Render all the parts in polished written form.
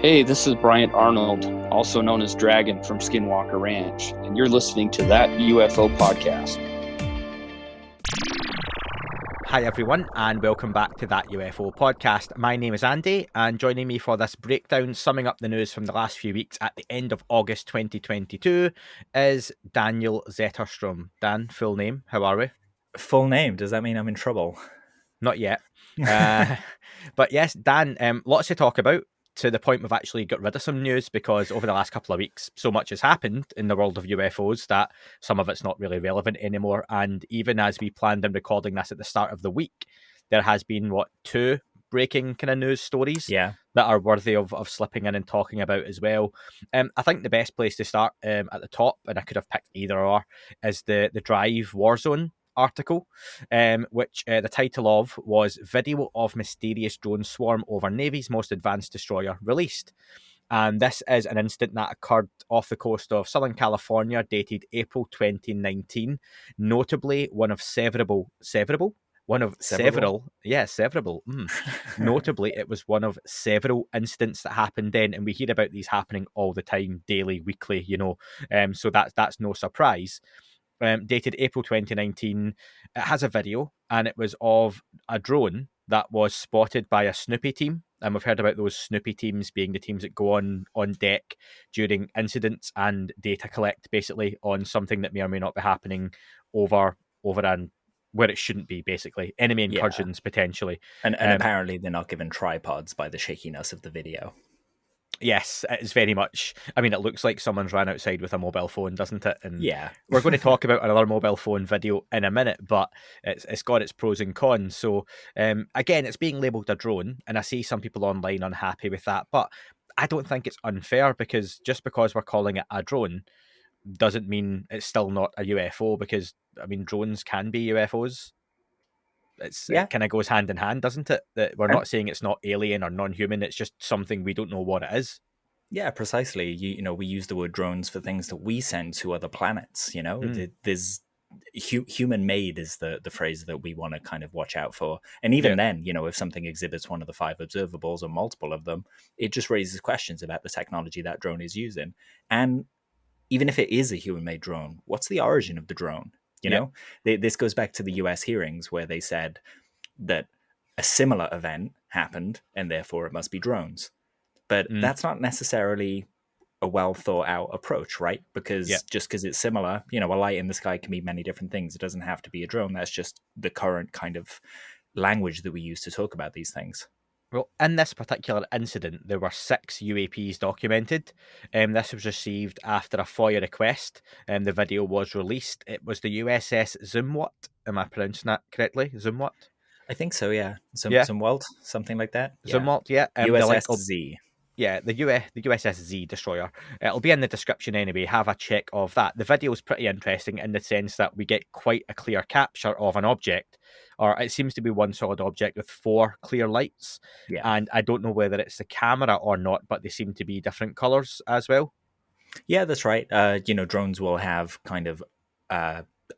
Hey, this is Bryant Arnold, also known as Dragon from Skinwalker Ranch, and you're listening to That UFO Podcast. Hi everyone, and welcome back to That UFO Podcast. My name is Andy, and joining me for this breakdown, summing up the news from the last few weeks at the end of August 2022, is Daniel Zetterstrom. Dan, full name, how are we? Full name, does that mean I'm in trouble? Not yet. But yes, Dan, lots to talk about, to the point we've actually got rid of some news because over the last couple of weeks, so much has happened in the world of UFOs that some of it's not really relevant anymore. And even as we planned on recording this at the start of the week, there has been, two breaking kind of news stories that are worthy of slipping in and talking about as well. I think the best place to start at the top, and I could have picked either or, is the Drive Warzone article, which the title of was Video of Mysterious Drone Swarm Over Navy's Most Advanced Destroyer Released. And this is an incident that occurred off the coast of Southern California, dated April 2019, notably Notably, it was one of several incidents that happened then, and we hear about these happening all the time, daily, weekly, so that's no surprise. Dated April 2019, it has a video, and it was of a drone that was spotted by a Snoopy team. And we've heard about those Snoopy teams being the teams that go on deck during incidents and data collect, basically, on something that may or may not be happening over and where it shouldn't be, basically. Enemy incursions, potentially. And apparently they're not given tripods by the shakiness of the video. Yes, it's very much. I mean, it looks like someone's ran outside with a mobile phone, doesn't it? And yeah, we're going to talk about another mobile phone video in a minute, but it's got its pros and cons. So again, it's being labelled a drone, and I see some people online unhappy with that, but I don't think it's unfair, because just because we're calling it a drone doesn't mean it's still not a UFO, because, I mean, drones can be UFOs. It kind of goes hand in hand, doesn't it? That we're not saying it's not alien or non-human, it's just something we don't know what it is. Yeah, precisely. You know, we use the word drones for things that we send to other planets. There's human-made is the phrase that we want to kind of watch out for. And even then, if something exhibits one of the 5 observables or multiple of them, it just raises questions about the technology that drone is using. And even if it is a human-made drone, what's the origin of the drone? This goes back to the US hearings where they said that a similar event happened and therefore it must be drones. But that's not necessarily a well thought out approach, right? Because just because it's similar, a light in the sky can mean many different things. It doesn't have to be a drone. That's just the current kind of language that we use to talk about these things. Well, in this particular incident, there were 6 UAPs documented. This was received after a FOIA request, and the video was released. It was the USS Zumwalt. Am I pronouncing that correctly? Zumwalt? I think so, yeah. Zumwalt, something like that. Zumwalt, yeah. USS Z. Yeah, the USS Z destroyer. It'll be in the description anyway. Have a check of that. The video is pretty interesting in the sense that we get quite a clear capture of an object, or it seems to be one solid object with 4 clear lights. Yeah. And I don't know whether it's the camera or not, but they seem to be different colors as well. Yeah, that's right. Drones will have kind of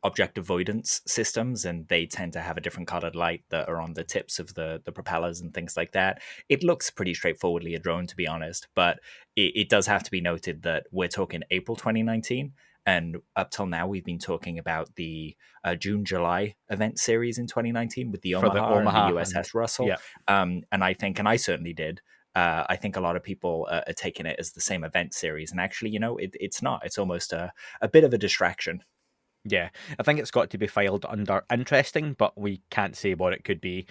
object avoidance systems, and they tend to have a different colored light that are on the tips of the propellers and things like that. It looks pretty straightforwardly a drone, to be honest, but it does have to be noted that we're talking April 2019, and up till now we've been talking about the June-July event series in 2019 with the Omaha and the USS Russell. Yeah. And I certainly did. I think a lot of people are taking it as the same event series, and actually, it's not. It's almost a bit of a distraction. Yeah, I think it's got to be filed under interesting, but we can't say what it could be.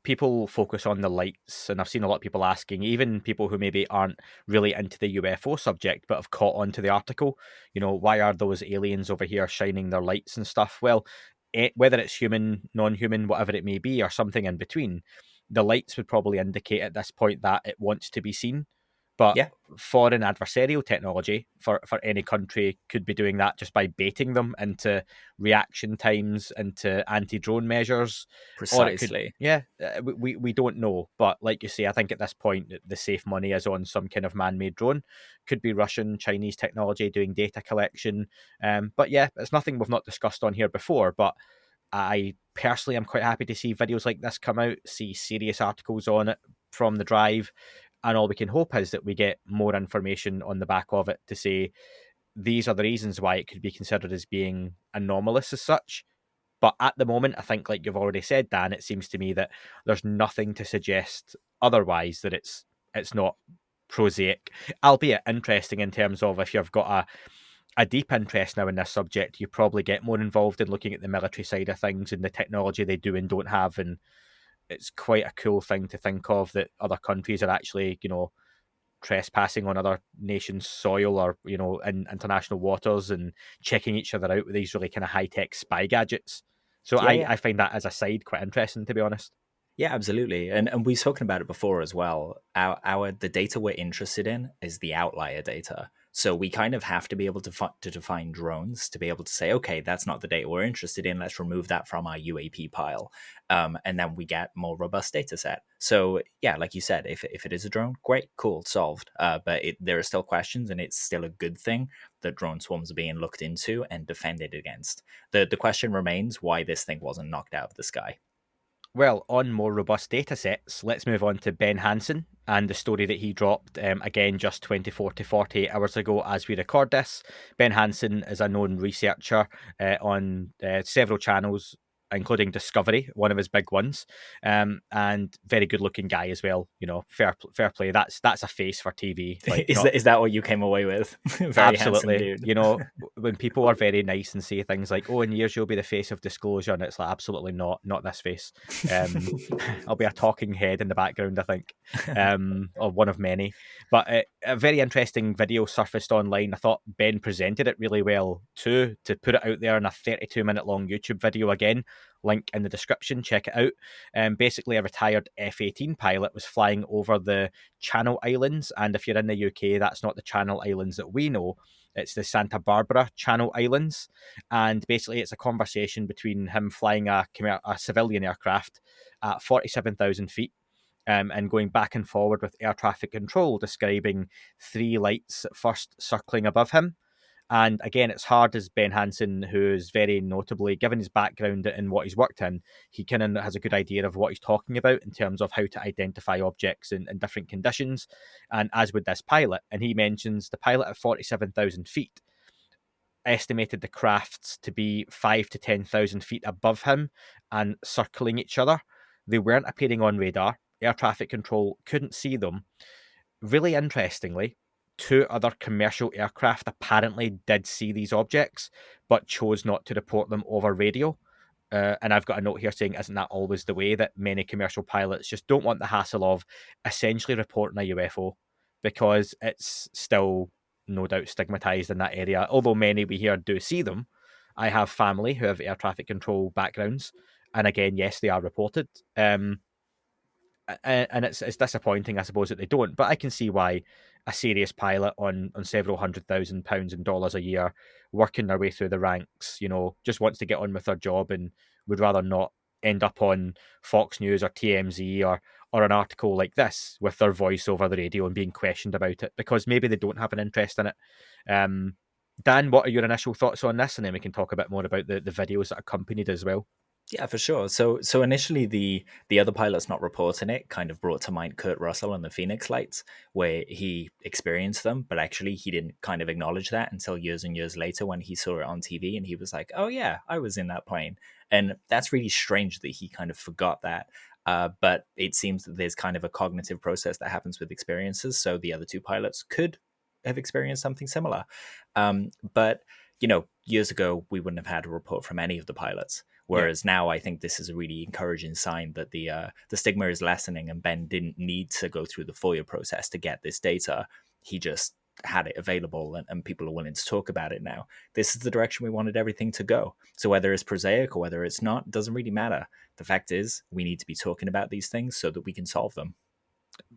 People focus on the lights, and I've seen a lot of people asking, even people who maybe aren't really into the UFO subject but have caught on to the article, why are those aliens over here shining their lights and stuff? Well, whether it's human, non-human, whatever it may be, or something in between, the lights would probably indicate at this point that it wants to be seen. But foreign adversarial technology for any country could be doing that just by baiting them into reaction times, into anti-drone measures. Precisely. We don't know. But like you say, I think at this point, the safe money is on some kind of man-made drone. Could be Russian, Chinese technology doing data collection. But yeah, it's nothing we've not discussed on here before. But I personally am quite happy to see videos like this come out, see serious articles on it from the Drive. And all we can hope is that we get more information on the back of it to say these are the reasons why it could be considered as being anomalous as such. But at the moment, I think, like you've already said, Dan, it seems to me that there's nothing to suggest otherwise, that it's not prosaic, albeit interesting in terms of if you've got a deep interest now in this subject, you probably get more involved in looking at the military side of things and the technology they do and don't have. And it's quite a cool thing to think of that other countries are actually, trespassing on other nations' soil or, in international waters and checking each other out with these really kind of high-tech spy gadgets. So Yeah. I find that as a side quite interesting, to be honest. Yeah, absolutely. And we've spoken about it before as well. The data we're interested in is the outlier data. So we kind of have to be able to define drones to be able to say, okay, that's not the data we're interested in. Let's remove that from our UAP pile. And then we get more robust data set. So yeah, like you said, if it is a drone, great, cool, solved. But there are still questions, and it's still a good thing that drone swarms are being looked into and defended against. The question remains why this thing wasn't knocked out of the sky. Well, on more robust data sets, let's move on to Ben Hansen and the story that he dropped, again, just 24 to 48 hours ago as we record this. Ben Hansen is a known researcher on several channels, including Discovery, one of his big ones, and very good-looking guy as well. Fair play. That's a face for TV. Like, is that what you came away with? Very absolutely. handsome dude. When people are very nice and say things like, "Oh, in years you'll be the face of disclosure," and it's like, absolutely not this face. I'll be a talking head in the background, I think, or one of many. But a very interesting video surfaced online. I thought Ben presented it really well too, to put it out there in a 32-minute long YouTube video. Again, link in the description, check it out. Basically, a retired F-18 pilot was flying over the Channel Islands, and if you're in the UK, that's not the Channel Islands that we know. It's the Santa Barbara Channel Islands, and basically it's a conversation between him flying a civilian aircraft at 47,000 feet, and going back and forward with air traffic control, describing 3 lights at first circling above him. And again, it's hard as Ben Hansen, who's very notably, given his background in what he's worked in, he kind of has a good idea of what he's talking about in terms of how to identify objects in different conditions. And as with this pilot, and he mentions the pilot at 47,000 feet estimated the crafts to be 5 to 10,000 feet above him and circling each other. They weren't appearing on radar. Air traffic control couldn't see them. Really interestingly, 2 other commercial aircraft apparently did see these objects, but chose not to report them over radio. And I've got a note here saying, isn't that always the way, that many commercial pilots just don't want the hassle of essentially reporting a UFO, because it's still no doubt stigmatized in that area. Although many we hear do see them. I have family who have air traffic control backgrounds, and again, yes, they are reported. And it's disappointing, I suppose, that they don't. But I can see why a serious pilot on several £100,000 and dollars a year, working their way through the ranks, just wants to get on with their job and would rather not end up on Fox News or TMZ or an article like this with their voice over the radio and being questioned about it, because maybe they don't have an interest in it. Dan, what are your initial thoughts on this? And then we can talk a bit more about the videos that accompanied as well. Yeah, for sure. So initially the other pilots not reporting it kind of brought to mind Kurt Russell and the Phoenix Lights, where he experienced them, but actually he didn't kind of acknowledge that until years and years later when he saw it on TV, and he was like, "Oh yeah, I was in that plane." And that's really strange that he kind of forgot that. But it seems that there's kind of a cognitive process that happens with experiences. So the other 2 pilots could have experienced something similar. But years ago, we wouldn't have had a report from any of the pilots. Whereas now I think this is a really encouraging sign that the stigma is lessening, and Ben didn't need to go through the FOIA process to get this data. He just had it available, and people are willing to talk about it now. This is the direction we wanted everything to go. So whether it's prosaic or whether it's not, doesn't really matter. The fact is, we need to be talking about these things so that we can solve them.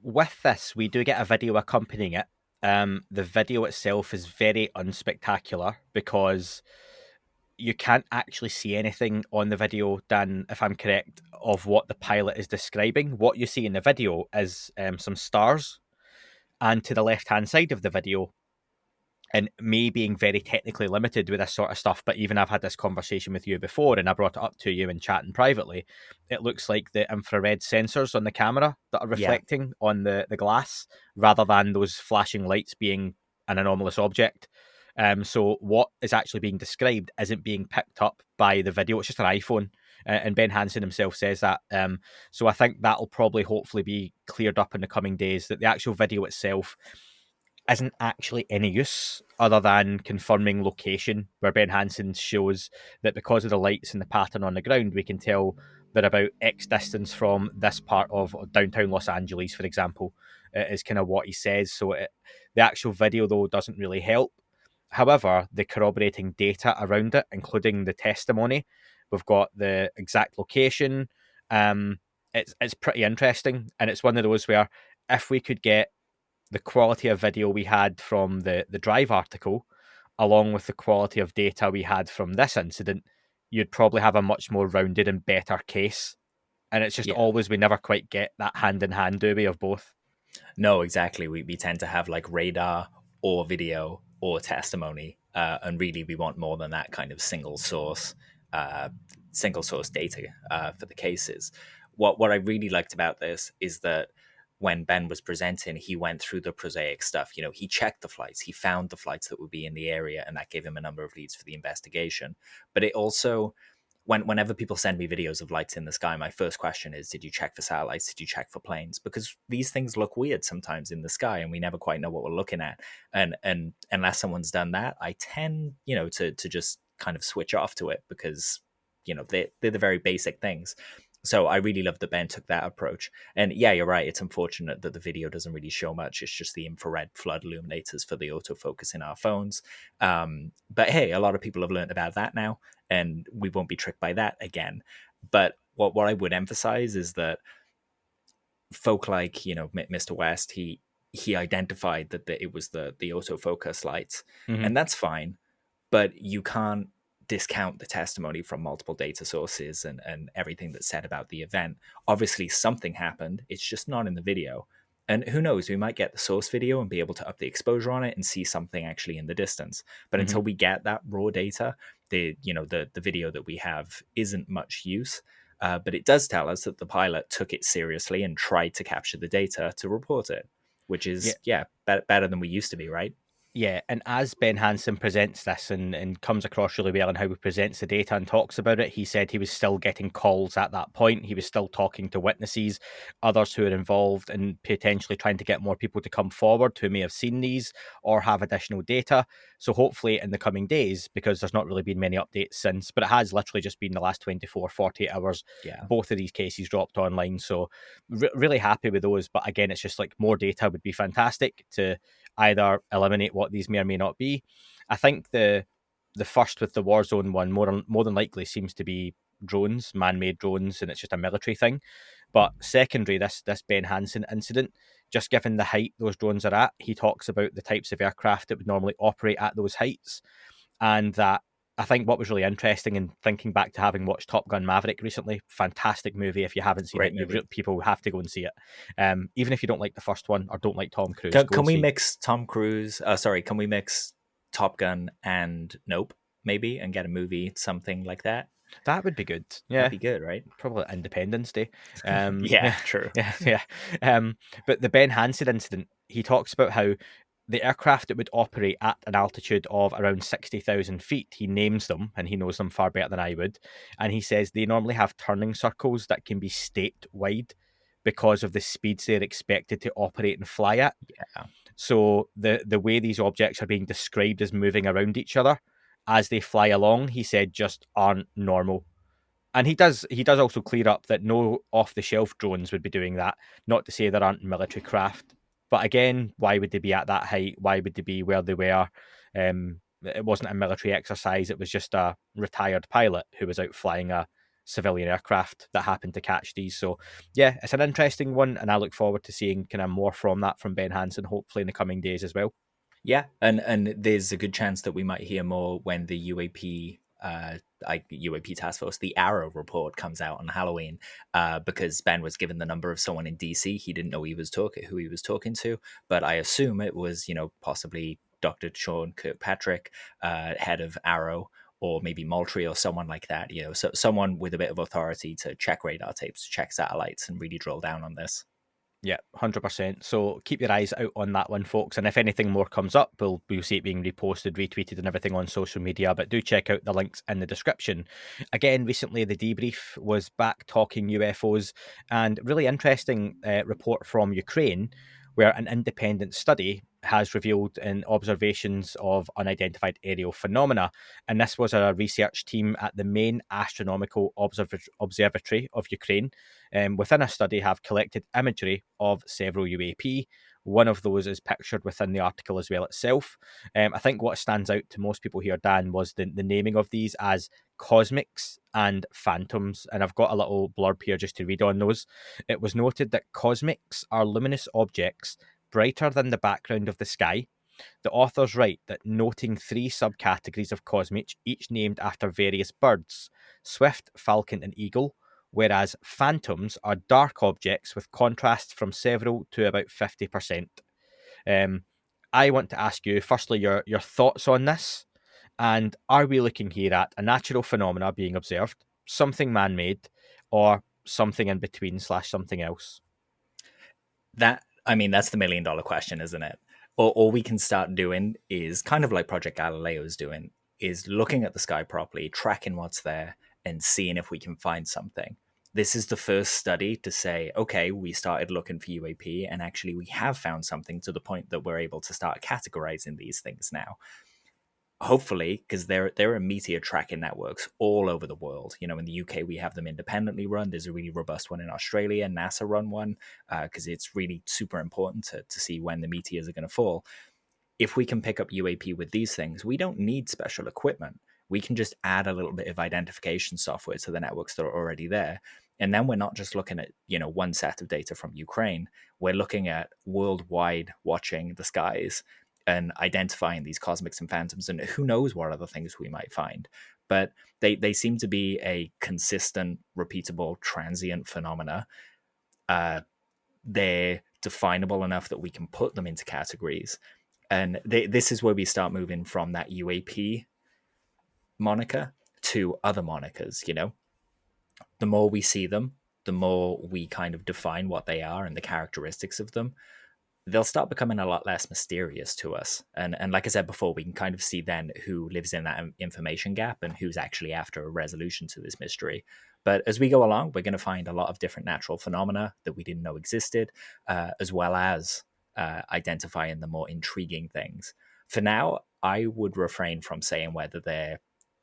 With this, we do get a video accompanying it. The video itself is very unspectacular because you can't actually see anything on the video, Dan, if I'm correct, of what the pilot is describing. What you see in the video is some stars. And to the left-hand side of the video, and me being very technically limited with this sort of stuff, but even I've had this conversation with you before and I brought it up to you in chatting privately, it looks like the infrared sensors on the camera that are reflecting on the glass rather than those flashing lights being an anomalous object. So what is actually being described isn't being picked up by the video. It's just an iPhone. And Ben Hansen himself says that. So I think that'll probably hopefully be cleared up in the coming days, that the actual video itself isn't actually any use other than confirming location, where Ben Hansen shows that because of the lights and the pattern on the ground, we can tell they're about X distance from this part of downtown Los Angeles, for example, is kind of what he says. So the actual video, though, doesn't really help. However, the corroborating data around it, including the testimony, we've got the exact location. It's pretty interesting, and it's one of those where if we could get the quality of video we had from the Drive article, along with the quality of data we had from this incident, you'd probably have a much more rounded and better case. And it's just always, we never quite get that hand in hand, do we, of both? No, exactly. We tend to have like radar or video or testimony, and really we want more than that kind of single source data for the cases. What I really liked about this is that when Ben was presenting, he went through the prosaic stuff. You know, he checked the flights, he found the flights that would be in the area, and that gave him a number of leads for the investigation. But it also, whenever people send me videos of lights in the sky, my first question is, did you check for satellites? Did you check for planes? Because these things look weird sometimes in the sky, and we never quite know what we're looking at. And unless someone's done that, I tend, to just kind of switch off to it, because, they're the very basic things. So I really love that Ben took that approach. And yeah, you're right. It's unfortunate that the video doesn't really show much. It's just the infrared flood illuminators for the autofocus in our phones. But hey, a lot of people have learned about that now, and we won't be tricked by that again. But what I would emphasize is that folk like, Mr. West, he identified that it was the autofocus lights, and that's fine. But you can't discount the testimony from multiple data sources and everything that's said about the event. Obviously something happened, it's just not in the video, and who knows, we might get the source video and be able to up the exposure on it and see something actually in the distance. But until we get that raw data, the video that we have isn't much use. But it does tell us that the pilot took it seriously and tried to capture the data to report it, which is better than we used to be, right? Yeah, and as Ben Hansen presents this and comes across really well in how he presents the data and talks about it, he said he was still getting calls at that point. He was still talking to witnesses, others who are involved, and potentially trying to get more people to come forward who may have seen these or have additional data. So hopefully in the coming days, because there's not really been many updates since, but it has literally just been the last 24, 48 hours, both of these cases dropped online. So really happy with those. But again, it's just like more data would be fantastic to either eliminate what these may or may not be. I think the first with the Warzone one more than likely seems to be drones, man-made drones, and it's just a military thing. But secondary, this Ben Hansen incident, just given the height those drones are at, he talks about the types of aircraft that would normally operate at those heights, and that I think what was really interesting, and thinking back to having watched Top Gun Maverick recently, fantastic movie. If you haven't seen it, people have to go and see it. Even if you don't like the first one or don't like Tom Cruise. Can we mix Tom Cruise? Can we mix Top Gun and Nope, maybe, and get a movie, something like that? That would be good. Yeah, that'd be good, right? Probably Independence Day. True. Yeah. But the Ben Hansen incident, he talks about how the aircraft that would operate at an altitude of around 60,000 feet, he names them, and he knows them far better than I would. And he says they normally have turning circles that can be state-wide because of the speeds they're expected to operate and fly at. Yeah. So the way these objects are being described as moving around each other as they fly along, he said, just aren't normal. And he does also clear up that no off-the-shelf drones would be doing that. Not to say there aren't military craft. But again, why would they be at that height? Why would they be where they were? It wasn't a military exercise. It was just a retired pilot who was out flying a civilian aircraft that happened to catch these. So yeah, it's an interesting one, and I look forward to seeing kind of more from that from Ben Hansen, hopefully in the coming days as well. Yeah, and there's a good chance that we might hear more when the UAP task force, the Arrow report, comes out on Halloween, because Ben was given the number of someone in DC. He didn't know who he was talking to, but I assume it was, possibly Dr. Sean Kirkpatrick, head of Arrow, or maybe Moultrie or someone like that, so someone with a bit of authority to check radar tapes, check satellites, and really drill down on this. Yeah, 100%. So keep your eyes out on that one, folks. And if anything more comes up, we'll see it being reposted, retweeted, and everything on social media. But do check out the links in the description. Again, recently the debrief was back talking UFOs, and really interesting report from Ukraine, where an independent study has revealed in observations of unidentified aerial phenomena. And this was a research team at the main Astronomical Observatory of Ukraine. Within a study, have collected imagery of several UAP. One of those is pictured within the article as well itself. I think what stands out to most people here, Dan, was the naming of these as cosmics and phantoms. And I've got a little blurb here just to read on those. It was noted that cosmics are luminous objects brighter than the background of the sky. The authors write that noting 3 subcategories of cosmic, each named after various birds, swift, falcon, and eagle, whereas phantoms are dark objects with contrasts from several to about 50%. I want to ask you, firstly, your thoughts on this, and are we looking here at a natural phenomena being observed, something man-made, or something in between / something else? That's the $1 million question, isn't it? All we can start doing is kind of like Project Galileo is doing, is looking at the sky properly, tracking what's there, and seeing if we can find something. This is the first study to say, okay, we started looking for UAP, and actually we have found something to the point that we're able to start categorizing these things now. Hopefully, because there are meteor tracking networks all over the world. In the UK, we have them independently run. There's a really robust one in Australia. NASA run one because it's really super important to see when the meteors are going to fall. If we can pick up UAP with these things, we don't need special equipment. We can just add a little bit of identification software to the networks that are already there. And then we're not just looking at, one set of data from Ukraine. We're looking at worldwide watching the skies and identifying these cosmics and phantoms, and who knows what other things we might find. But they seem to be a consistent, repeatable, transient phenomena. They're definable enough that we can put them into categories. And this is where we start moving from that UAP moniker to other monikers, The more we see them, the more we kind of define what they are and the characteristics of them, they'll start becoming a lot less mysterious to us. And like I said before, we can kind of see then who lives in that information gap and who's actually after a resolution to this mystery. But as we go along, we're going to find a lot of different natural phenomena that we didn't know existed, as well as identifying the more intriguing things. For now, I would refrain from saying whether they're,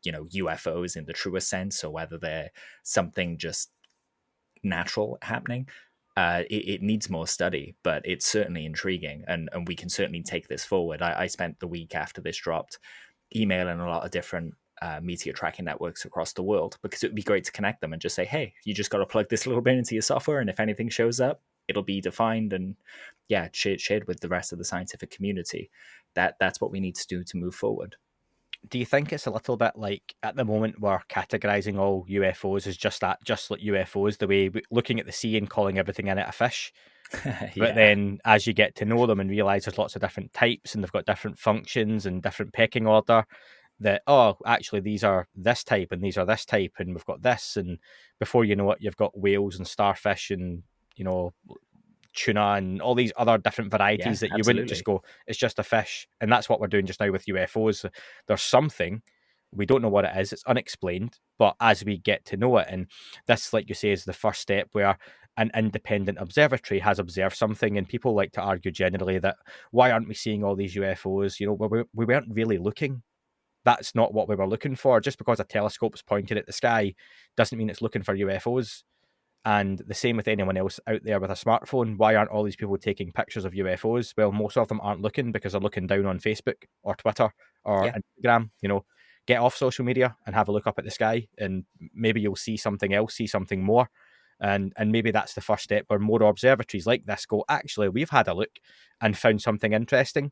UFOs in the truest sense or whether they're something just natural happening. It needs more study, but it's certainly intriguing, and we can certainly take this forward. I spent the week after this dropped emailing a lot of different meteor tracking networks across the world, because it would be great to connect them and just say, hey, you just got to plug this little bit into your software, and if anything shows up, it'll be defined and shared with the rest of the scientific community. That's what we need to do to move forward. Do you think it's a little bit like at the moment we're categorizing all UFOs as just like UFOs, the way looking at the sea and calling everything in it a fish? But then as you get to know them and realize there's lots of different types and they've got different functions and different pecking order, that, actually these are this type and these are this type and we've got this, and before you know it, you've got whales and starfish and, tuna and all these other different varieties that you wouldn't just go, it's just a fish. And that's what we're doing just now with UFOs. There's something, we don't know what it is, it's unexplained, but as we get to know it, and this, like you say, is the first step where an independent observatory has observed something, and people like to argue generally that why aren't we seeing all these UFOs? We weren't really looking. That's not what we were looking for. Just because a telescope's pointed at the sky doesn't mean it's looking for UFOs. And the same with anyone else out there with a smartphone. Why aren't all these people taking pictures of UFOs? Well, most of them aren't looking because they're looking down on Facebook or Twitter or Instagram. Get off social media and have a look up at the sky, and maybe you'll see something else, see something more. And maybe that's the first step where more observatories like this go, actually, we've had a look and found something interesting.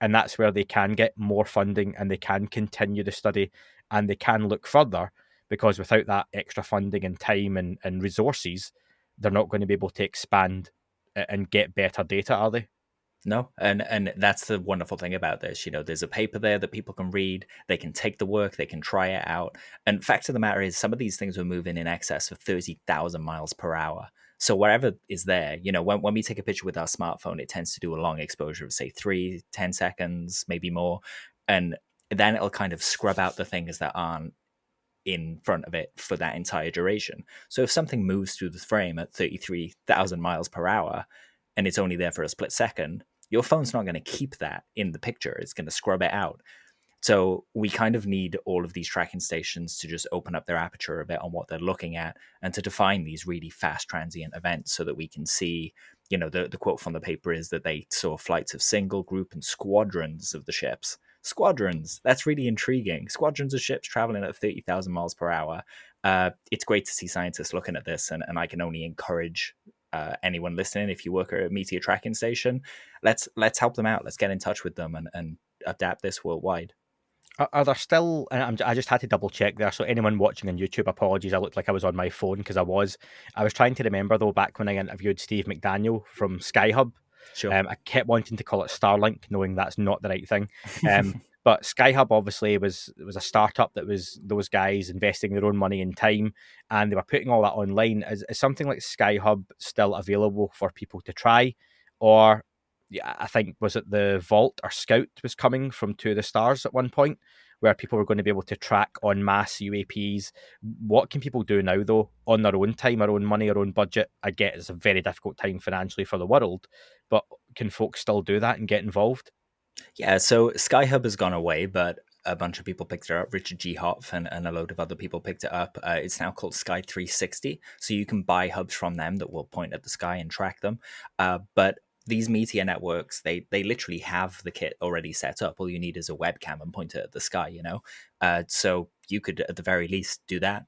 And that's where they can get more funding and they can continue the study and they can look further. Because without that extra funding and time and resources, they're not going to be able to expand and get better data, are they? No, and that's the wonderful thing about this. There's a paper there that people can read. They can take the work, they can try it out. And fact of the matter is, some of these things were moving in excess of 30,000 miles per hour. So wherever is there, when we take a picture with our smartphone, it tends to do a long exposure of say 10 seconds, maybe more, and then it'll kind of scrub out the things that aren't in front of it for that entire duration. So if something moves through the frame at 33,000 miles per hour and it's only there for a split second, your phone's not going to keep that in the picture. It's going to scrub it out. So we kind of need all of these tracking stations to just open up their aperture a bit on what they're looking at and to define these really fast transient events so that we can see, the quote from the paper is that they saw flights of single, group, and squadrons of the ships. Squadrons, that's really intriguing. Squadrons of ships traveling at 30,000 miles per hour. It's great to see scientists looking at this, and I can only encourage anyone listening, if you work at a meteor tracking station, let's help them out. Let's get in touch with them and adapt this worldwide. Are there still, and I just had to double check there, so anyone watching on YouTube, apologies, I looked like I was on my phone because I was trying to remember though, back when I interviewed Steve McDaniel from Skyhub. Sure. I kept wanting to call it Starlink, knowing that's not the right thing. But Skyhub obviously was a startup that was those guys investing their own money and time, and they were putting all that online. Is something like Skyhub still available for people to try? Or, yeah, I think, was it the Vault or Scout was coming from To the Stars at one point, where people were going to be able to track en masse UAPs. What can people do now, though, on their own time, their own money, their own budget? I get it's a very difficult time financially for the world, but can folks still do that and get involved? Yeah, so Skyhub has gone away, but a bunch of people picked it up. Richard G. Hopf and a load of other people picked it up. It's now called Sky 360, so you can buy hubs from them that will point at the sky and track them. But these meteor networks, they literally have the kit already set up. All you need is a webcam and point it at the sky, So you could, at the very least, do that.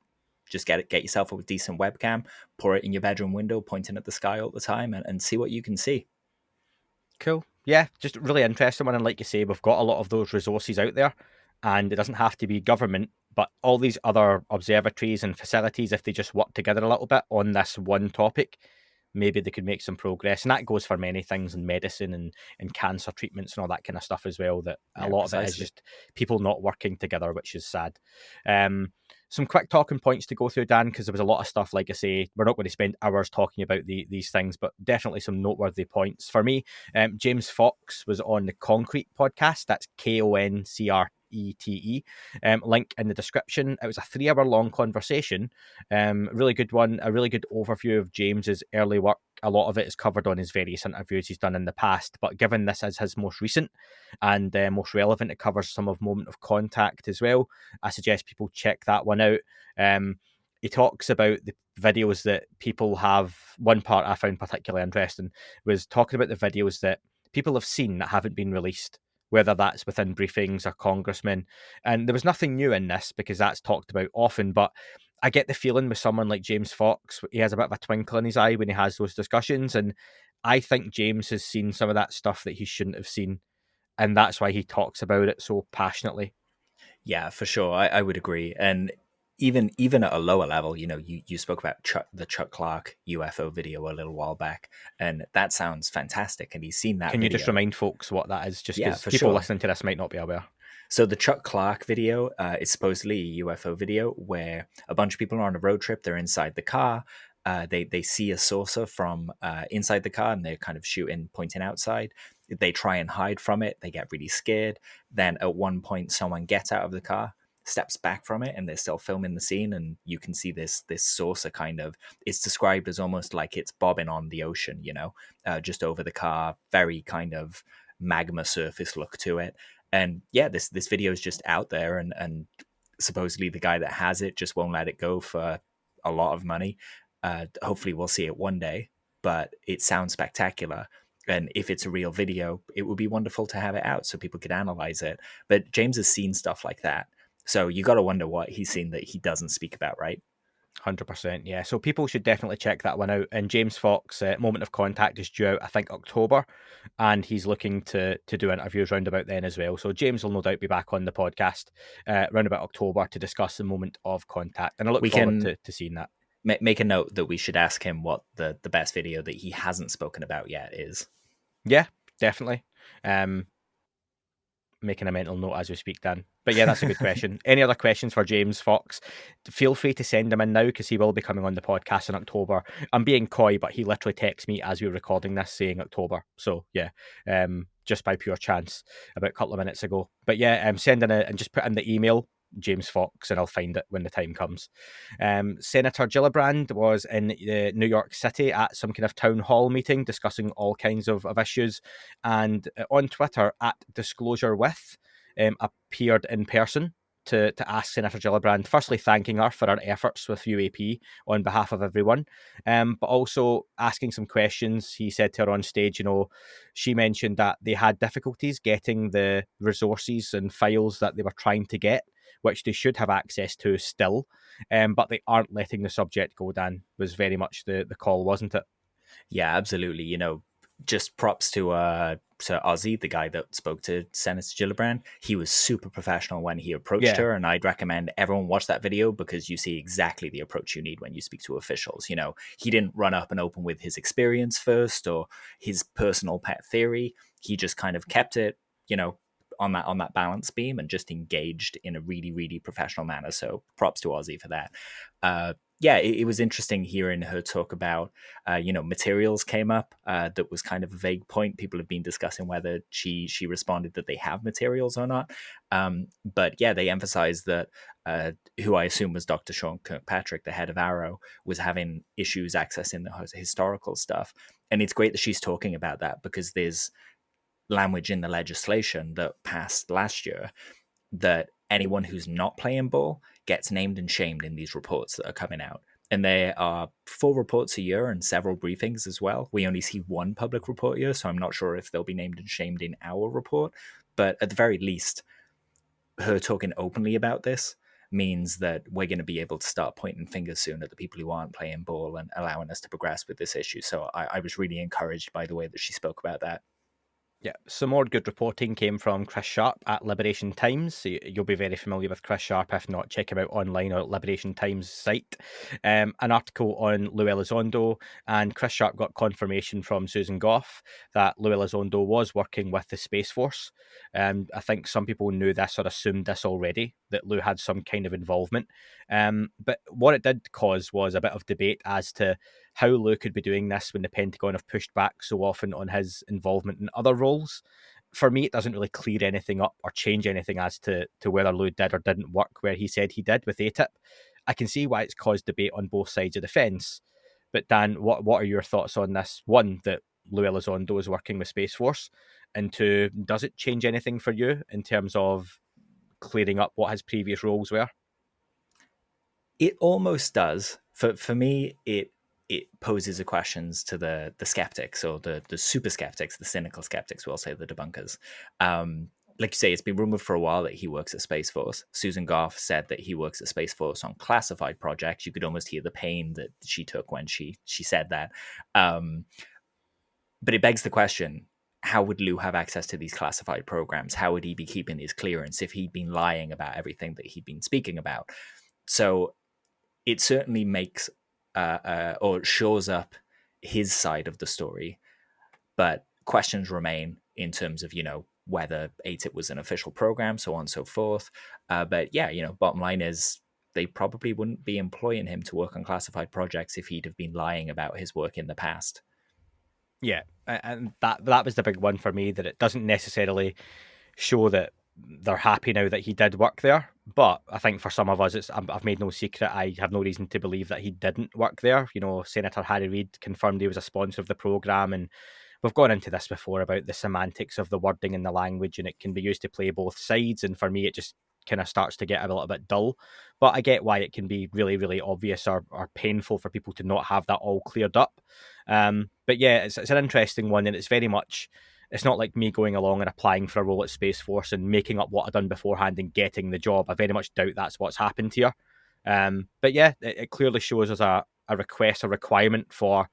Just get yourself a decent webcam, pour it in your bedroom window, pointing at the sky all the time, and see what you can see. Cool. Yeah, just really interesting one. And like you say, we've got a lot of those resources out there, and it doesn't have to be government, but all these other observatories and facilities, if they just work together a little bit on this one topic, maybe they could make some progress. And that goes for many things in medicine and cancer treatments and all that kind of stuff as well, that a lot of it is just people not working together, which is sad. Some quick talking points to go through, Dan, because there was a lot of stuff. Like I say, we're not going to spend hours talking about these things, but definitely some noteworthy points. For me, James Fox was on the Koncrete podcast. That's Koncrete. Link in the description. It was a 3-hour long conversation. Really good one. A really good overview of James's early work. A lot of it is covered on his various interviews he's done in the past, but given this is his most recent and most relevant, it covers some of Moment of Contact as well. I suggest people check that one out. He talks about the videos that people have. One part I found particularly interesting was talking about the videos that people have seen that haven't been released, whether that's within briefings or congressmen. And there was nothing new in this because that's talked about often, but I get the feeling with someone like James Fox, he has a bit of a twinkle in his eye when he has those discussions. And I think James has seen some of that stuff that he shouldn't have seen. And that's why he talks about it so passionately. Yeah, for sure. I would agree. And even at a lower level, you spoke about the Chuck Clark UFO video a little while back, and that sounds fantastic. And he's seen that Can video. you just remind folks what that is? Just because people sure. listening to this might not be aware. So the Chuck Clark video is supposedly a UFO video where a bunch of people are on a road trip. They're inside the car. They see a saucer from inside the car, and they're kind of pointing outside. They try and hide from it. They get really scared. Then at one point, someone gets out of the car, steps back from it, and they're still filming the scene. And you can see this saucer kind of, it's described as almost like it's bobbing on the ocean, just over the car. Very kind of magma surface look to it. And yeah, this video is just out there, and supposedly the guy that has it just won't let it go for a lot of money. Hopefully we'll see it one day, but it sounds spectacular. And if it's a real video, it would be wonderful to have it out so people could analyze it. But James has seen stuff like that. So you got to wonder what he's seen that he doesn't speak about, right? 100%, yeah. So people should definitely check that one out. And James Fox, Moment of Contact is due out, I think, October. And he's looking to do interviews round about then as well. So James will no doubt be back on the podcast round about October to discuss the Moment of Contact. And I look forward to seeing that. Make a note that we should ask him what the best video that he hasn't spoken about yet is. Yeah, definitely. Making a mental note as we speak, Dan. But yeah, that's a good question. Any other questions for James Fox? Feel free to send them in now, because he will be coming on the podcast in October. I'm being coy, but he literally texts me as we were recording this saying October. So yeah, just by pure chance about a couple of minutes ago. But yeah, send in and just put in the email James Fox, and I'll find it when the time comes. Senator Gillibrand was in New York City at some kind of town hall meeting discussing all kinds of issues, and on Twitter at Disclosure With appeared in person to ask Senator Gillibrand, firstly thanking her for her efforts with UAP on behalf of everyone, but also asking some questions. He said to her on stage, she mentioned that they had difficulties getting the resources and files that they were trying to get, which they should have access to still, but they aren't letting the subject go, Dan, was very much the call, wasn't it? Yeah, absolutely. Just props to Ozzie, the guy that spoke to Senator Gillibrand. He was super professional when he approached her, and I'd recommend everyone watch that video, because you see exactly the approach you need when you speak to officials. He didn't run up and open with his experience first or his personal pet theory. He just kind of kept it, on that balance beam, and just engaged in a really, really professional manner. So props to Ozzie for that. It was interesting hearing her talk about, materials came up. That was kind of a vague point. People have been discussing whether she responded that they have materials or not. But yeah, they emphasized that who I assume was Dr. Sean Kirkpatrick, the head of Arrow, was having issues accessing the historical stuff. And it's great that she's talking about that, because there's language in the legislation that passed last year that anyone who's not playing ball gets named and shamed in these reports that are coming out. And there are 4 reports a year and several briefings as well. We only see 1 public report a year, so I'm not sure if they'll be named and shamed in our report. But at the very least, her talking openly about this means that we're going to be able to start pointing fingers soon at the people who aren't playing ball and allowing us to progress with this issue. So I was really encouraged by the way that she spoke about that. Yeah, some more good reporting came from Chris Sharp at Liberation Times. You'll be very familiar with Chris Sharp. If not, check him out online or at Liberation Times site. An article on Lou Elizondo, and Chris Sharp got confirmation from Susan Goff that Lou Elizondo was working with the Space Force. I think some people knew this or assumed this already, that Lou had some kind of involvement. But what it did cause was a bit of debate as to how Lou could be doing this when the Pentagon have pushed back so often on his involvement in other roles. For me, it doesn't really clear anything up or change anything as to whether Lou did or didn't work where he said he did with ATIP. I can see why it's caused debate on both sides of the fence. But Dan, what are your thoughts on this? 1, that Lou Elizondo is working with Space Force, and 2, does it change anything for you in terms of clearing up what his previous roles were? It almost does. For me, it poses a questions to the skeptics, or the super skeptics, the cynical skeptics, we'll say, the debunkers. Like you say, it's been rumored for a while that he works at Space Force. Susan Goff said that he works at Space Force on classified projects. You could almost hear the pain that she took when she said that. But it begs the question, how would Lou have access to these classified programs? How would he be keeping his clearance if he'd been lying about everything that he'd been speaking about? So it certainly makes or shores up his side of the story, but questions remain in terms of, whether ATIP was an official program, so on and so forth. But yeah, bottom line is they probably wouldn't be employing him to work on classified projects if he'd have been lying about his work in the past. Yeah, and that was the big one for me, that it doesn't necessarily show that they're happy now that he did work there. But I think for some of us, I've made no secret, I have no reason to believe that he didn't work there. Senator Harry Reid confirmed he was a sponsor of the programme, and we've gone into this before about the semantics of the wording and the language, and it can be used to play both sides. And for me, it just kind of starts to get a little bit dull. But I get why it can be really, really obvious or painful for people to not have that all cleared up. But yeah, it's an interesting one, and it's very much, it's not like me going along and applying for a role at Space Force and making up what I've done beforehand and getting the job. I very much doubt that's what's happened here. But yeah, it clearly shows us a request, a requirement for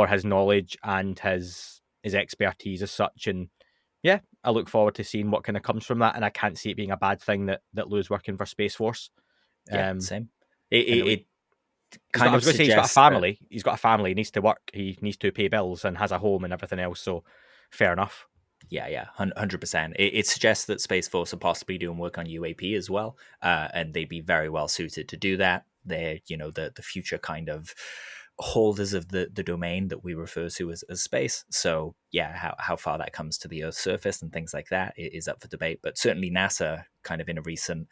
his knowledge and his expertise as such. And yeah, I look forward to seeing what kind of comes from that. And I can't see it being a bad thing that Lou's working for Space Force. Yeah, same. It kind of suggests, he's got a family. He's got a family. He needs to work. He needs to pay bills and has a home and everything else. So fair enough. Yeah, 100%. It suggests that Space Force are possibly doing work on UAP as well, and they'd be very well suited to do that. They're, the future kind of holders of the domain that we refer to as space. So yeah, how far that comes to the Earth's surface and things like that is up for debate. But certainly NASA, kind of in a recent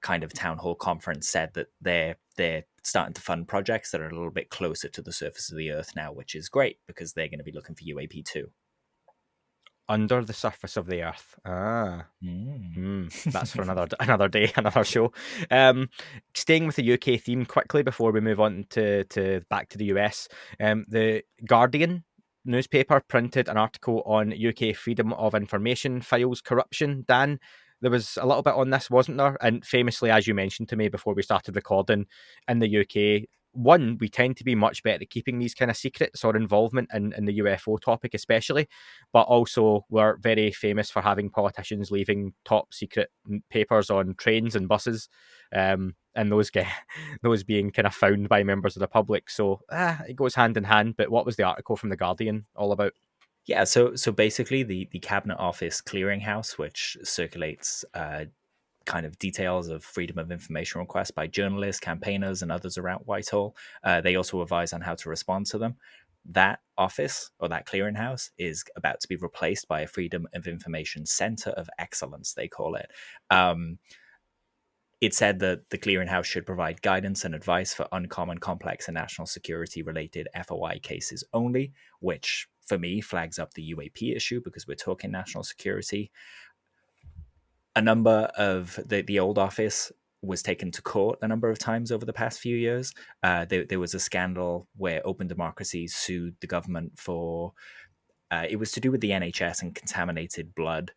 kind of town hall conference, said that they're starting to fund projects that are a little bit closer to the surface of the Earth now, which is great because they're going to be looking for UAP too. Under the surface of the Earth. That's for another day, another show. Staying with the UK theme quickly before we move on to back to the US. The Guardian newspaper printed an article on UK Freedom of Information files corruption. Dan, there was a little bit on this, wasn't there? And famously, as you mentioned to me before we started recording, in the UK, one, we tend to be much better at keeping these kind of secrets or involvement in the UFO topic especially, but also we're very famous for having politicians leaving top secret papers on trains and buses, and those being kind of found by members of the public. So it goes hand in hand. But what was the article from The Guardian all about? Yeah, so basically the Cabinet Office Clearinghouse, which circulates kind of details of freedom of information requests by journalists, campaigners, and others around Whitehall. They also advise on how to respond to them. That office, or that clearinghouse, is about to be replaced by a Freedom of Information Center of Excellence, they call it. It said that the clearinghouse should provide guidance and advice for uncommon, complex, and national security-related FOI cases only, which, for me, flags up the UAP issue because we're talking national security. A number of the old office was taken to court a number of times over the past few years. There was a scandal where Open Democracy sued the government for it was to do with the NHS and contaminated blood,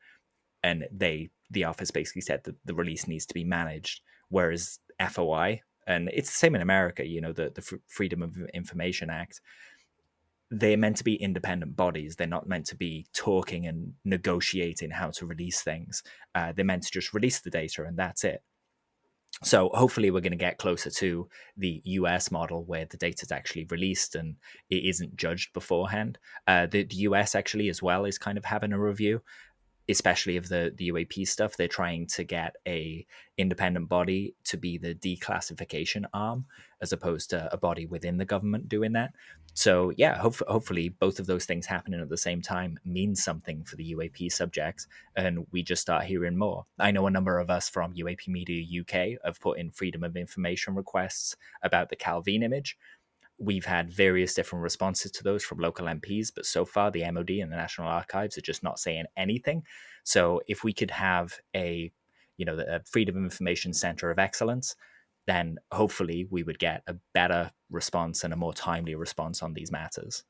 and the office basically said that the release needs to be managed, whereas FOI, and it's the same in America, the Freedom of Information Act, they're meant to be independent bodies. They're not meant to be talking and negotiating how to release things. They're meant to just release the data and that's it. So hopefully we're going to get closer to the US model where the data is actually released and it isn't judged beforehand. The US actually as well is kind of having a review, especially of the UAP stuff. They're trying to get a independent body to be the declassification arm as opposed to a body within the government doing that. So yeah, hopefully both of those things happening at the same time means something for the UAP subjects and we just start hearing more. I know a number of us from UAP Media UK have put in freedom of information requests about the Calvin image. We've had various different responses to those from local MPs, but so far the MOD and the National Archives are just not saying anything. So if we could have a Freedom of Information Center of Excellence, then hopefully we would get a better response and a more timely response on these matters.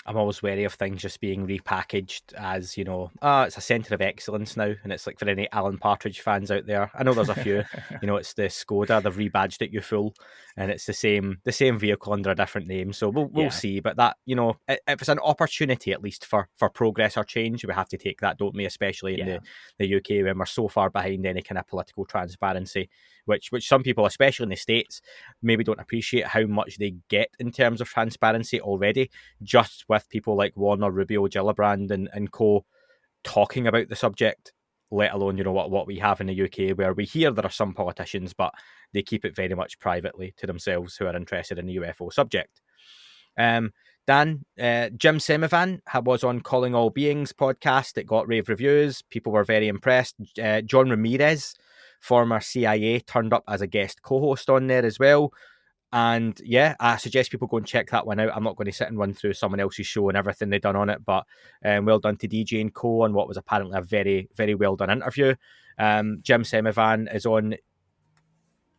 I'm always wary of things just being repackaged as, it's a centre of excellence now. And it's like for any Alan Partridge fans out there, I know there's a few, it's the Skoda, they've rebadged it UFO, and it's the same vehicle under a different name. So we'll see. But that, if it's an opportunity at least for progress or change, we have to take that, don't we? Especially in the UK when we're so far behind any kind of political transparency, which some people, especially in the States, maybe don't appreciate how much they get in terms of transparency already, just with people like Warner, Rubio, Gillibrand and co talking about the subject, let alone, what we have in the UK, where we hear there are some politicians, but they keep it very much privately to themselves who are interested in the UFO subject. Dan, Jim Semivan was on Calling All Beings podcast. It got rave reviews. People were very impressed. John Ramirez, former CIA, turned up as a guest co-host on there as well. And yeah, I suggest people go and check that one out. I'm not going to sit and run through someone else's show and everything they've done on it, but well done to DJ and Co on what was apparently a very, very well done interview. Jim Semivan is on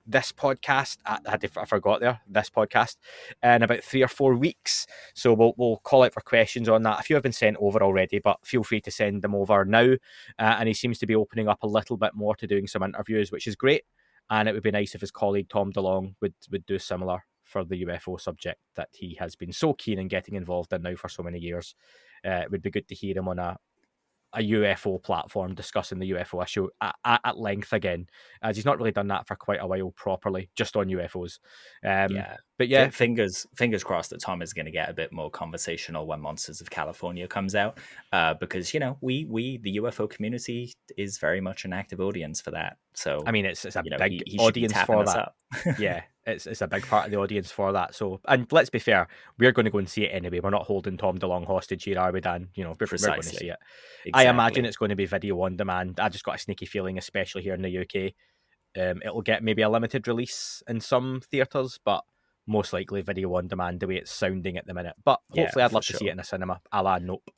this podcast. I forgot this podcast in about 3 or 4 weeks. So we'll call out for questions on that. A few have been sent over already, but feel free to send them over now. And he seems to be opening up a little bit more to doing some interviews, which is great. And it would be nice if his colleague Tom DeLong would do similar for the UFO subject that he has been so keen in getting involved in now for so many years. It would be good to hear him on a a UFO platform discussing the UFO issue at length again, as he's not really done that for quite a while properly, just on UFOs. Yeah. But yeah, fingers crossed that Tom is going to get a bit more conversational when Monsters of California comes out, because we the UFO community is very much an active audience for that. So I mean, it's a big he should be audience tapping for us that. up. Yeah, it's a big part of the audience for that. So, and let's be fair, we're going to go and see it anyway. We're not holding Tom DeLonge hostage here, are we, Dan? You know, we're going to see it. Exactly. I imagine it's going to be video on demand. I just got a sneaky feeling, especially here in the UK, it'll get maybe a limited release in some theatres, but most likely video on demand the way it's sounding at the minute. But hopefully, I'd love to see it in a cinema, a la Nope.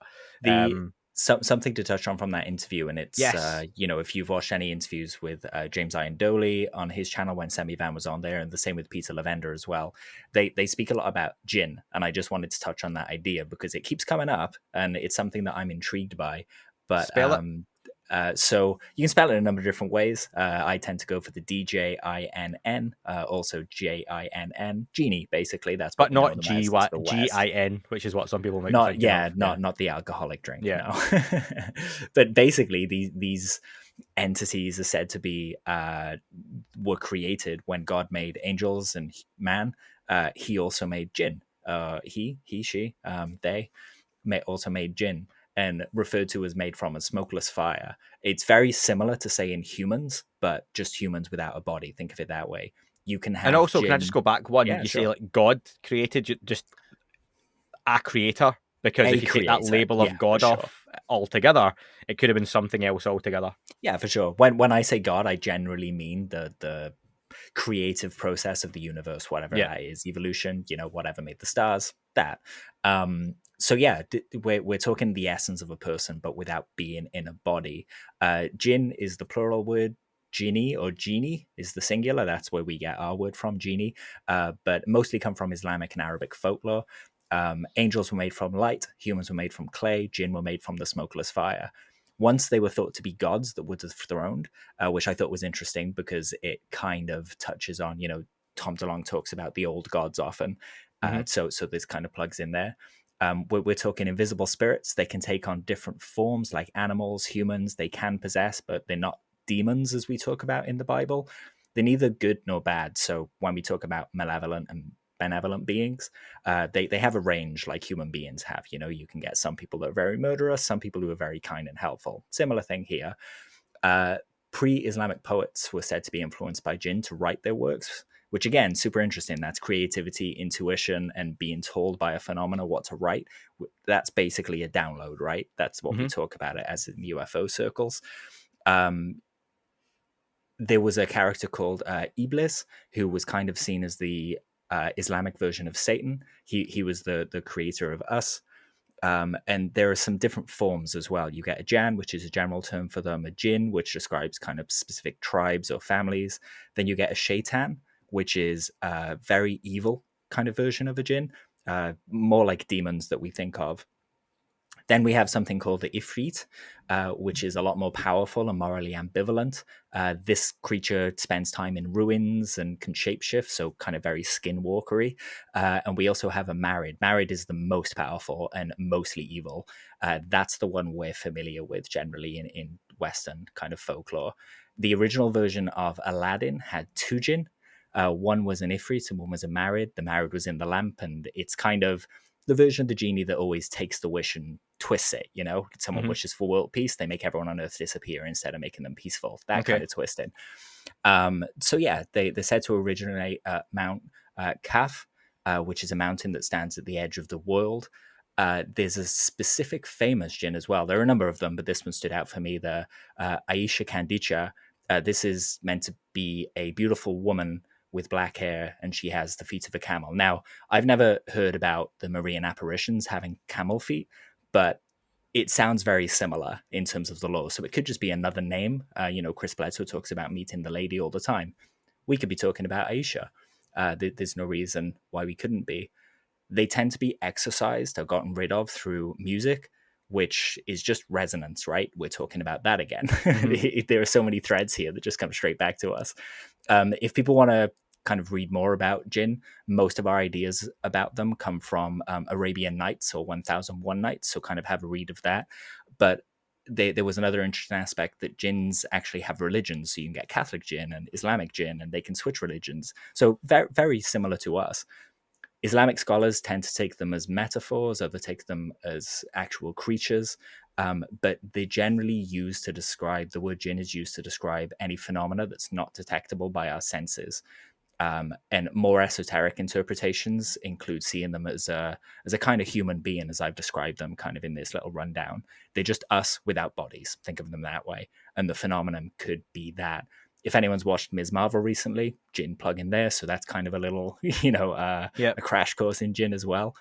Something to touch on from that interview, and it's if you've watched any interviews with James Ian Doley on his channel when Semivan was on there, and the same with Peter Lavender as well, they speak a lot about Jinn, and I just wanted to touch on that idea because it keeps coming up, and it's something that I'm intrigued by. But spell it. So you can spell it in a number of different ways. I tend to go for the DJINN, also JINN, genie, basically. That's what but not GIN, which is what some people might think. Not the alcoholic drink. Yeah. No. But basically, these entities are said to be were created when God made angels and man. He also made Jinn. She, they also made Jinn, and referred to as made from a smokeless fire. It's very similar to saying humans, but just humans without a body. Think of it that way. You can have, and also, Jinn. can I just go back one? Yeah, you say like God created just a creator, because if you take that label of God off altogether, it could have been something else altogether. Yeah, for sure. When I say God, I generally mean the creative process of the universe, whatever that is, evolution, whatever made the stars, that. So yeah, we're talking the essence of a person, but without being in a body. Jinn is the plural word. Genie or genie is the singular. That's where we get our word from, genie. But mostly come from Islamic and Arabic folklore. Angels were made from light. Humans were made from clay. Jinn were made from the smokeless fire. Once they were thought to be gods that were dethroned, which I thought was interesting because it kind of touches on, Tom DeLonge talks about the old gods often. So this kind of plugs in there. We're talking invisible spirits. They can take on different forms like animals, humans. They can possess, but they're not demons as we talk about in the Bible. They're neither good nor bad. So when we talk about malevolent and benevolent beings, they have a range like human beings have. You can get some people that are very murderous, some people who are very kind and helpful. Similar thing here. Pre-Islamic poets were said to be influenced by jinn to write their works, which again, super interesting. That's creativity, intuition, and being told by a phenomena what to write. That's basically a download, right? That's what we talk about it as in UFO circles. There was a character called Iblis, who was kind of seen as the Islamic version of Satan. He was the creator of us. And there are some different forms as well. You get a Jan, which is a general term for them, a Jinn, which describes kind of specific tribes or families. Then you get a Shaitan, which is a very evil kind of version of a Jinn, more like demons that we think of. Then we have something called the Ifrit, which is a lot more powerful and morally ambivalent. This creature spends time in ruins and can shapeshift, so kind of very skinwalkery. And we also have a Marid. Marid is the most powerful and mostly evil. That's the one we're familiar with generally in Western kind of folklore. The original version of Aladdin had two jinn. One was an Ifrit and one was a Marid. The Marid was in the lamp, and it's kind of the version of the genie that always takes the wish and twists it. Someone wishes for world peace, they make everyone on Earth disappear instead of making them peaceful. That kind of twisting. So yeah, they're said to originate at Mount Kaf, which is a mountain that stands at the edge of the world. There's a specific famous jinn as well. There are a number of them, but this one stood out for me. The Aisha Kandicha. This is meant to be a beautiful woman with black hair, and she has the feet of a camel. Now, I've never heard about the Marian apparitions having camel feet, but it sounds very similar in terms of the law. So it could just be another name. Chris Bledsoe talks about meeting the lady all the time. We could be talking about Aisha. There's no reason why we couldn't be. They tend to be exorcised or gotten rid of through music, which is just resonance, right? We're talking about that again. There are so many threads here that just come straight back to us. If people want to kind of read more about jinn, most of our ideas about them come from Arabian Nights or 1001 Nights, so kind of have a read of that. But there was another interesting aspect that jinns actually have religions. So you can get Catholic jinn and Islamic jinn, and they can switch religions. So very, very similar to us. Islamic scholars tend to take them as metaphors, others take them as actual creatures, but they generally use to describe, the word jinn is used to describe any phenomena that's not detectable by our senses. And more esoteric interpretations include seeing them as a kind of human being, as I've described them kind of in this little rundown. They're just us without bodies. Think of them that way. And the phenomenon could be that. If anyone's watched Ms. Marvel recently, Jinn plug in there. So that's kind of a little, a crash course in Jinn as well.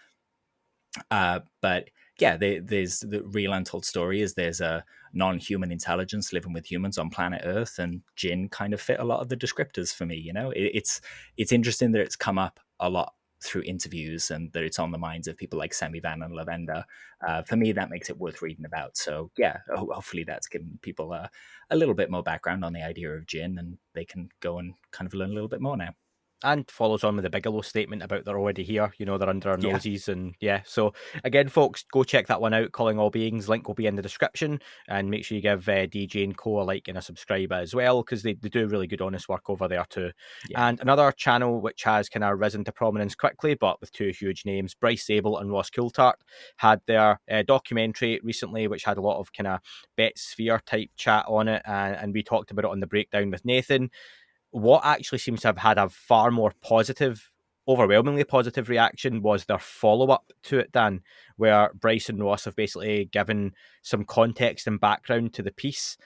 But yeah, there's the real untold story is there's a non-human intelligence living with humans on planet Earth, and Jinn kind of fit a lot of the descriptors for me. It's interesting that it's come up a lot through interviews and that it's on the minds of people like Semivan and Lavender. For me, that makes it worth reading about. So yeah, hopefully that's given people a little bit more background on the idea of Jinn, and they can go and kind of learn a little bit more now. And follows on with the Bigelow statement about they're already here, they're under our noses. And so again, folks, go check that one out, Calling All Beings. Link will be in the description, and make sure you give DJ and Co a like and a subscribe as well, because they do really good honest work over there too. And another channel which has kind of risen to prominence quickly, but with two huge names, Bryce, Zabel and Ross Coulthart, had their documentary recently, which had a lot of kind of Bet Sphere type chat on it, and we talked about it on the breakdown with Nathan. What actually seems to have had a far more positive, overwhelmingly positive reaction was their follow-up to it, Dan, where Bryce and Ross have basically given some context and background to the piece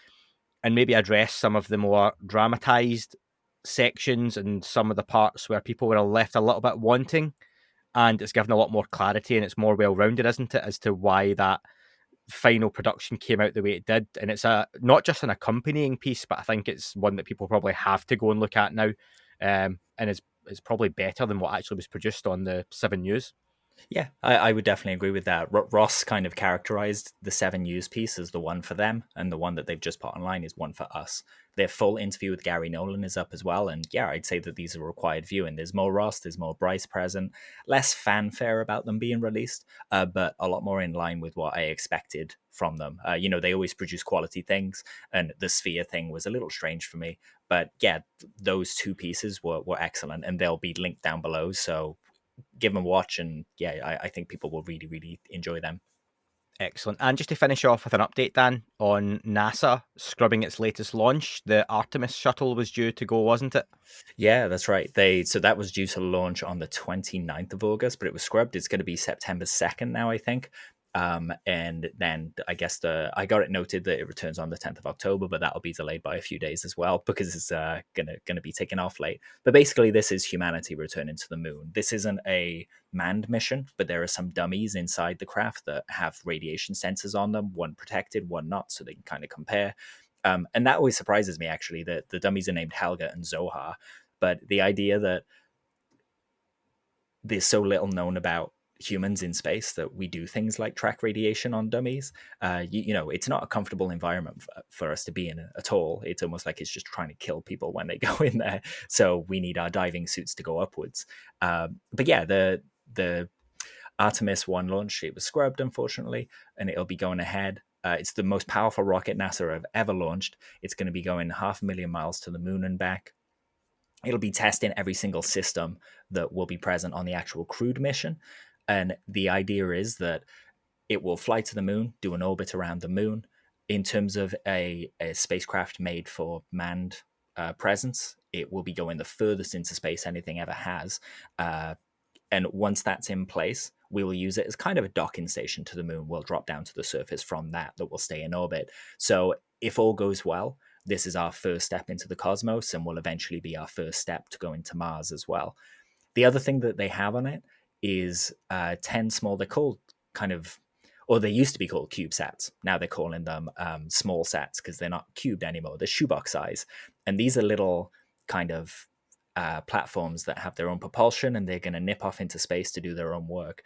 and maybe addressed some of the more dramatized sections and some of the parts where people were left a little bit wanting. And it's given a lot more clarity, and it's more well-rounded, isn't it, as to why that final production came out the way it did. And it's not just an accompanying piece, but I think it's one that people probably have to go and look at now, and it's probably better than what actually was produced on the 7 News. Yeah, I would definitely agree with that. Ross kind of characterized the 7 News piece as the one for them, and the one that they've just put online is one for us. Their full interview with Garry Nolan is up as well, and yeah, I'd say that these are required viewing. There's more Ross, there's more Bryce present, less fanfare about them being released, but a lot more in line with what I expected from them. They always produce quality things, and the Sphere thing was a little strange for me, but yeah, those two pieces were excellent, and they'll be linked down below, so give them a watch, and yeah, I think people will really, really enjoy them. Excellent. And just to finish off with an update, Dan, on NASA scrubbing its latest launch, the Artemis shuttle was due to go, wasn't it? Yeah, that's right. So that was due to launch on the 29th of August, but it was scrubbed. It's going to be September 2nd now, I think. And then I guess I got it noted that it returns on the 10th of October, but that'll be delayed by a few days as well because it's gonna be taken off late. But basically, this is humanity returning to the moon. This isn't a manned mission, but there are some dummies inside the craft that have radiation sensors on them, one protected, one not, so they can kind of compare. And that always surprises me, actually, that the dummies are named Helga and Zohar. But the idea that there's so little known about humans in space that we do things like track radiation on dummies, it's not a comfortable environment for us to be in at all. It's almost like it's just trying to kill people when they go in there, so we need our diving suits to go upwards. But yeah, the Artemis 1 launch, it was scrubbed, unfortunately, and it'll be going ahead. It's the most powerful rocket NASA have ever launched. It's going to be going 500,000 miles to the moon and back. It'll be testing every single system that will be present on the actual crewed mission. And the idea is that it will fly to the moon, do an orbit around the moon. In terms of a spacecraft made for manned presence, it will be going the furthest into space anything ever has. And once that's in place, we will use it as kind of a docking station to the moon. We'll drop down to the surface from that will stay in orbit. So if all goes well, this is our first step into the cosmos and will eventually be our first step to go into Mars as well. The other thing that they have on it is 10 small, they're called or they used to be called CubeSats. Now they're calling them small sats because they're not cubed anymore. They're shoebox size. And these are little kind of platforms that have their own propulsion, and they're going to nip off into space to do their own work.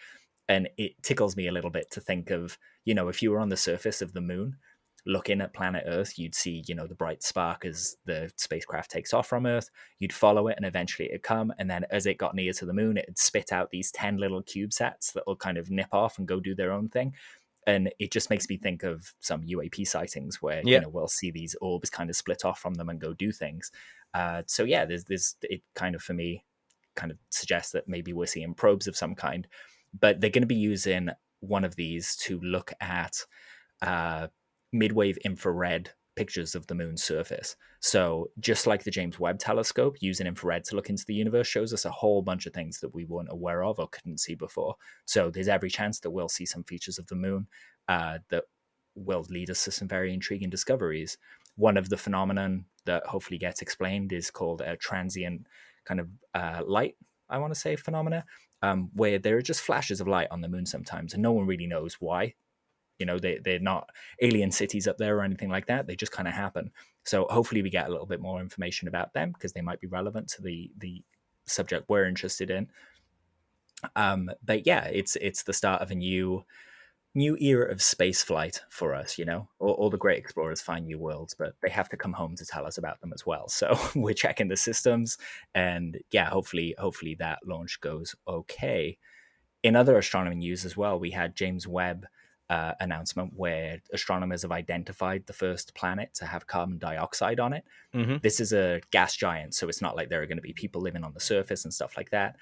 And it tickles me a little bit to think of, if you were on the surface of the moon, looking at planet Earth, you'd see, the bright spark as the spacecraft takes off from Earth. You'd follow it, and eventually it'd come. And then as it got near to the moon, it'd spit out these 10 little CubeSats that will kind of nip off and go do their own thing. And it just makes me think of some UAP sightings where we'll see these orbs kind of split off from them and go do things. So yeah, there's it kind of, for me, kind of suggests that maybe we're seeing probes of some kind, but they're going to be using one of these to look at midwave infrared pictures of the moon's surface. So just like the James Webb Telescope, using infrared to look into the universe shows us a whole bunch of things that we weren't aware of or couldn't see before. So there's every chance that we'll see some features of the moon that will lead us to some very intriguing discoveries. One of the phenomenon that hopefully gets explained is called a transient kind of light, I want to say, phenomena, where there are just flashes of light on the moon sometimes, and no one really knows why. They're not alien cities up there or anything like that. They just kind of happen. So hopefully we get a little bit more information about them, because they might be relevant to the subject we're interested in. But yeah, it's the start of a new era of space flight for us. All the great explorers find new worlds, but they have to come home to tell us about them as well. So we're checking the systems, and yeah, hopefully that launch goes okay. In other astronomy news as well, we had James Webb announcement where astronomers have identified the first planet to have carbon dioxide on it. Mm-hmm. This is a gas giant, so it's not like there are going to be people living on the surface and stuff like that,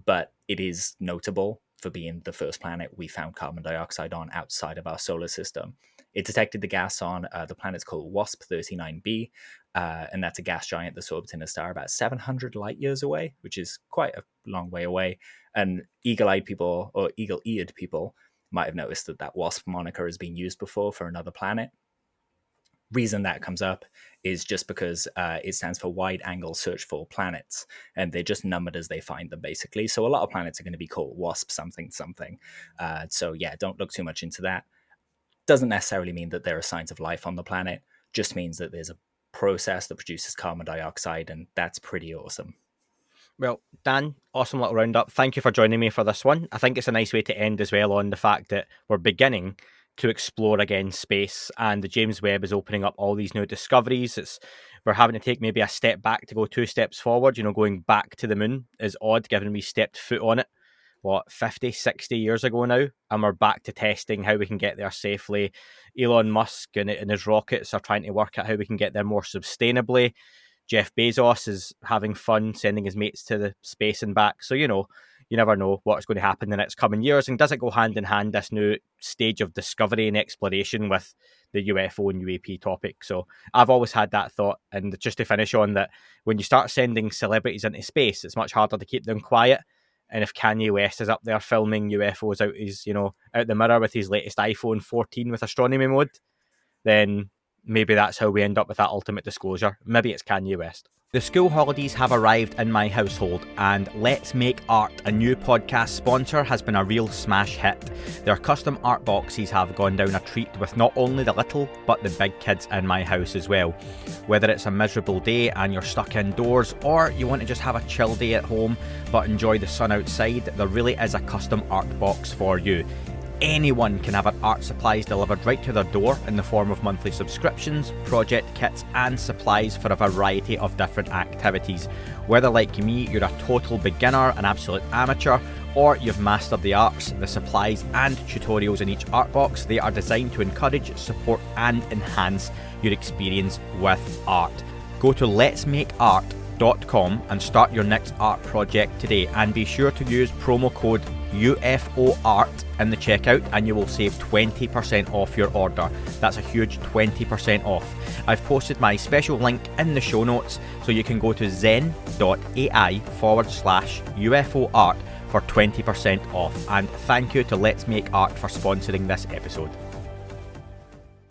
but it is notable for being the first planet we found carbon dioxide on outside of our solar system. It detected the gas on the planet's called WASP 39b, and that's a gas giant that's orbiting a star about 700 light years away, which is quite a long way away. And eagle-eyed people, or eagle-eared people, might have noticed that WASP moniker has been used before for another planet. Reason that comes up is just because it stands for Wide Angle Search for Planets, and they're just numbered as they find them, basically. So a lot of planets are going to be called WASP something something. So yeah, don't look too much into that. Doesn't necessarily mean that there are signs of life on the planet, just means that there's a process that produces carbon dioxide, and that's pretty awesome. Well, Dan, awesome little roundup. Thank you for joining me for this one. I think it's a nice way to end as well on the fact that we're beginning to explore again space, and the James Webb is opening up all these new discoveries. We're having to take maybe a step back to go 2 steps forward. Going back to the moon is odd, given we stepped foot on it, 50, 60 years ago now, and we're back to testing how we can get there safely. Elon Musk and his rockets are trying to work out how we can get there more sustainably. Jeff Bezos is having fun sending his mates to the space and back. So, you never know what's going to happen in the next coming years. And does it go hand in hand, this new stage of discovery and exploration, with the UFO and UAP topic? So I've always had that thought. And just to finish on that, when you start sending celebrities into space, it's much harder to keep them quiet. And if Kanye West is up there filming UFOs out the mirror with his latest iPhone 14 with astronomy mode, then maybe that's how we end up with that ultimate disclosure. Maybe it's Kanye West. The school holidays have arrived in my household, and Let's Make Art, a new podcast sponsor, has been a real smash hit. Their custom art boxes have gone down a treat with not only the little, but the big kids in my house as well. Whether it's a miserable day and you're stuck indoors, or you want to just have a chill day at home but enjoy the sun outside, there really is a custom art box for you. Anyone can have art supplies delivered right to their door in the form of monthly subscriptions, project kits and supplies for a variety of different activities. Whether, like me, you're a total beginner, an absolute amateur, or you've mastered the arts, the supplies and tutorials in each art box, they are designed to encourage, support and enhance your experience with art. Go to letsmakeart.com and start your next art project today, and be sure to use promo code UFOART in the checkout and you will save 20% off your order. That's a huge 20% off. I've posted my special link in the show notes, so you can go to zen.ai/UFOArt for 20% off. And thank you to Let's Make Art for sponsoring this episode.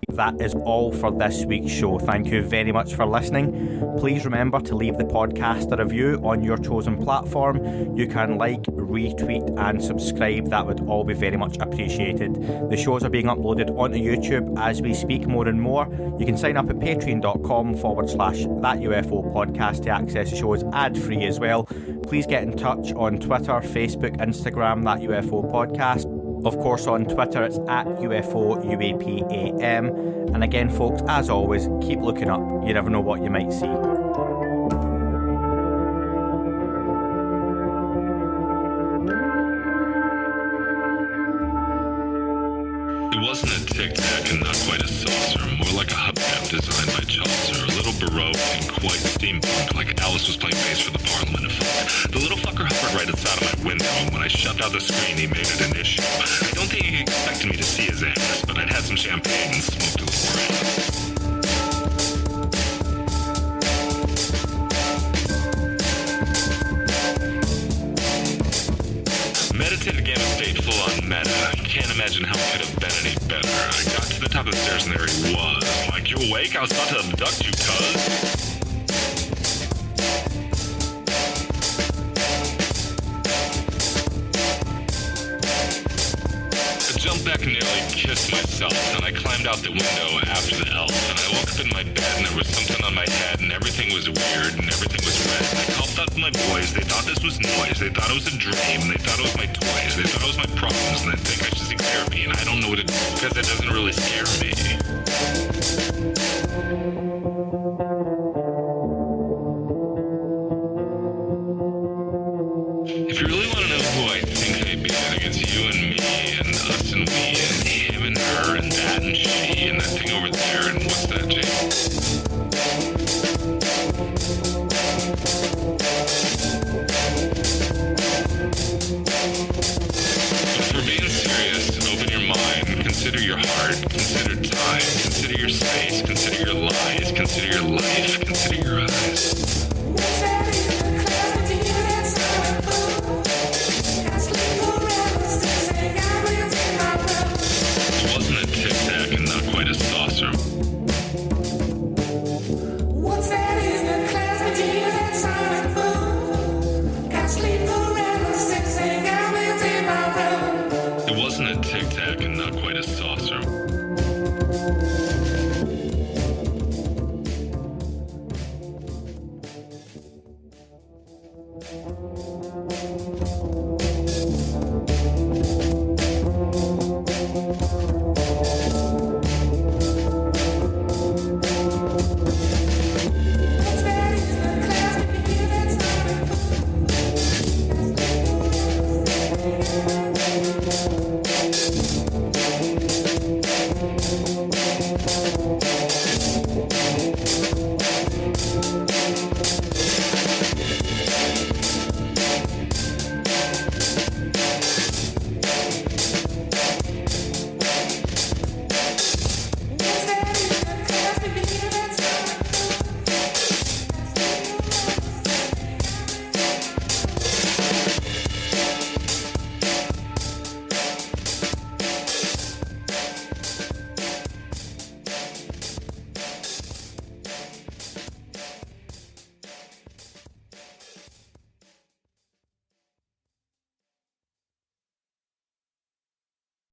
That is all for this week's show. Thank you very much for listening. Please remember to leave the podcast a review on your chosen platform. You can like, retweet and subscribe. That would all be very much appreciated. The shows are being uploaded onto YouTube as we speak more and more. You can sign up at patreon.com/thatUFO podcast to access the shows ad-free as well. Please get in touch on Twitter, Facebook, Instagram, That UFO Podcast. Of course, on Twitter, it's at UFO UAPAM. And again, folks, as always, keep looking up. You never know what you might see. It wasn't a tic-tac and not quite a saucer, more like a hubcap designed by Chaucer, a little baroque and quite steampunk, like Alice was playing bass for the Parliament of Folk. The little fucker hovered right outside of my window, and when I shoved out the screen, he made it an issue. I don't think he expected me to see his ass, but I'd had some champagne and smoked a little grass. Meditative gamma state full on meta. Can't imagine how it could have been any better. I got to the top of the stairs and there he was. Like, you awake? I was about to abduct you, cuz. I jumped back and nearly kissed myself, and I climbed out the window after the elf, and I woke up in my bed and there was something on my head and everything was weird and everything was red. And I called up my boys, they thought this was noise, they thought it was a dream, they thought it was my toys, they thought it was my problems, and they think I should seek therapy, and I don't know what it is because it doesn't really scare me. If you really want to know who I think I be, I think it's you and me and us and we and him and her and that and she and that thing over there and what's that, Jake? But if we're being serious, open your mind, consider your heart, consider time, consider your space, consider your lies, consider your life.